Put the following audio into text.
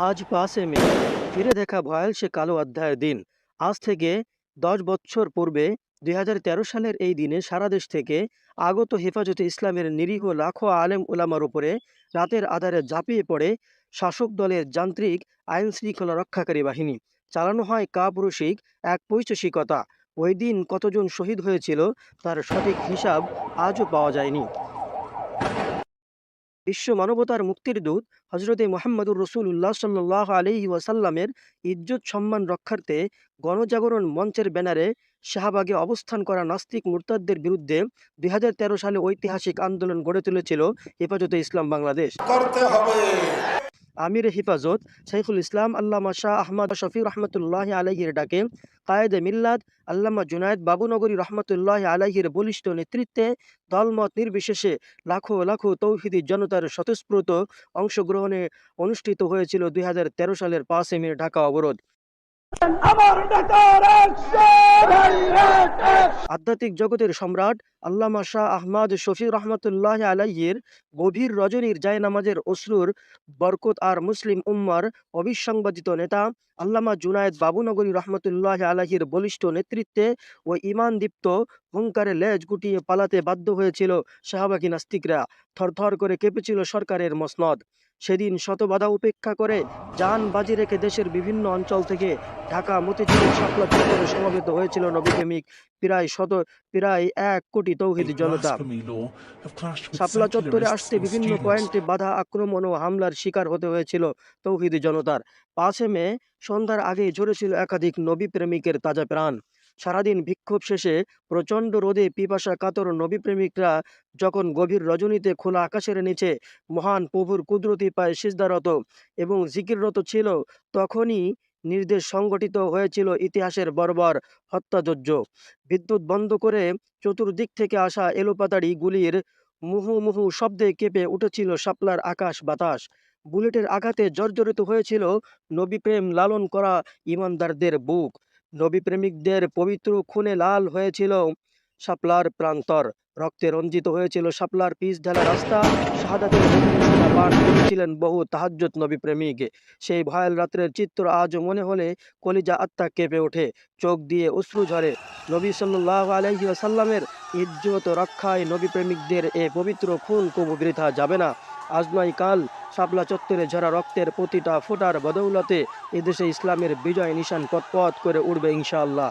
আজ ৫ মে ফিরে দেখা ভয়াল সে কালো অধ্যায়ের দিন। আজ থেকে ১০ বছর পূর্বে ২০১৩ সালের এই দিনে সারা দেশ থেকে আগত হেফাজতে ইসলামের নিরীহ লাখো আলেম ওলামার উপরে রাতের আঁধারে ঝাঁপিয়ে পড়ে শাসক দলের যান্ত্রিক আইন শৃঙ্খলা রক্ষাকারী বাহিনী। চালানো হয় কাপুরুষিক এক পৈশাচিকতা। ওই দিন কতজন শহীদ হয়েছিল তার সঠিক হিসাব আজও পাওয়া যায়নি। বিশ্ব মানবতার মুক্তির দূত হজরতে মোহাম্মদুর রসুল্লাহ সাল্লাহ আলহি ওয়াসাল্লামের ইজ্জত সম্মান রক্ষার্থে গণজাগরণ মঞ্চের ব্যানারে শাহবাগে অবস্থান করা নাস্তিক মুরতাদদের বিরুদ্ধে ২০১৩ সালে ঐতিহাসিক আন্দোলন গড়ে তুলেছিল হেফাজতে ইসলাম বাংলাদেশ। করতে হবে। আমির হেফাজত শাইখুল ইসলাম আল্লামা শাহ আহমদ শফি রহমতুল্লাহ আলাইহির ডাকে কায়েদে মিল্লাত আল্লামা জুনায়েদ বাবুনগরী রহমতুল্লাহ আলাইহির বলিষ্ঠ নেতৃত্বে দলমত নির্বিশেষে লাখো লাখো তৌহিদি জনতার স্বতঃস্ফূর্ত অংশগ্রহণে অনুষ্ঠিত হয়েছিল ২০১৩ সালের ৫ মে ঢাকা অবরোধ। আমার নেতার অ্যাকশন! আধ্যাত্মিক জগতের সম্রাট আল্লামা শাহ আহমদ শফি রহমতুল্লাহ আলাইহির গভীর রজনীর জায়নামাজের অশ্রুর বরকত আর মুসলিম উম্মার অবিসংবাদিত নেতা আল্লামা জুনায়েদ বাবুনগরী রহমতুল্লাহ আলাইহির বলিষ্ঠ নেতৃত্বে ও ইমান দীপ্ত হুঙ্কারে লেজ গুটিয়ে পালাতে বাধ্য হয়েছিল শাহবাগী নাস্তিকরা। থরথর করে কেঁপেছিল সরকারের মসনদ। সেদিন শত বাধা উপেক্ষা করে যান বাজি রেখে দেশের বিভিন্ন অঞ্চল থেকে ঢাকা মতিঝিলের শাপলা চত্বরে সমবেত হয়েছিল নবীপ্রেমিক প্রায় ১ কোটি তৌহিদ জনতা। শাপলা চত্বরে আসতে বিভিন্ন পয়েন্টে বাধা আক্রমণ ও হামলার শিকার হতে হয়েছিল তৌহিদি জনতার। ৫ মে সন্ধ্যার আগেই ঝরেছিল একাধিক নবী প্রেমিকের তাজা প্রাণ। সারাদিন বিক্ষোভ শেষে প্রচণ্ড রোদে পিপাসা কাতর নবী প্রেমিকরা যখন গভীর রজনীতে খোলা আকাশের নিচে মহান প্রভুর কুদরতি পায়ে সিজদারত এবং জিকিররত ছিল, তখনই নির্দেশ সংগঠিত হয়েছিল ইতিহাসের বর্বর হত্যাযজ্ঞ। বিদ্যুৎ বন্ধ করে চতুর্দিক থেকে আসা এলোপাতাড়ি গুলির মুহুর্মুহু শব্দে কেঁপে উঠেছিল শাপলার আকাশ বাতাস। বুলেটের আঘাতে জর্জরিত হয়েছিল নবীপ্রেম লালন করা ইমানদারদের বুক। নবীপ্রেমিকদের পবিত্র খুনে লাল হয়েছিল শাপলার প্রান্তর। রক্তে রঞ্জিত হয়েছিল শাপলার পিচ ঢালা রাস্তা। শাহাদাতের ঘোষণা পাঠ করেছিলেন বহু তাহাজ্জুদ নবী প্রেমিক। সেই ভয়াল রাত্রের চিত্র আজও মনে হলে কলিজা আত্মা কেঁপে ওঠে, চোখ দিয়ে অশ্রু ঝরে। নবী সাল্লাল্লাহু আলাইহি ওয়াসাল্লামের ইজ্জত রক্ষায় নবী প্রেমিকদের এ পবিত্র খুন কবু বৃথা যাবে না। আজ নয় কাল শাপলা চত্বরে ঝরা রক্তের প্রতিটা ফোঁটার বদৌলতে এদেশে ইসলামের বিজয় নিশান পথ পথ করে উঠবে ইনশাআল্লাহ।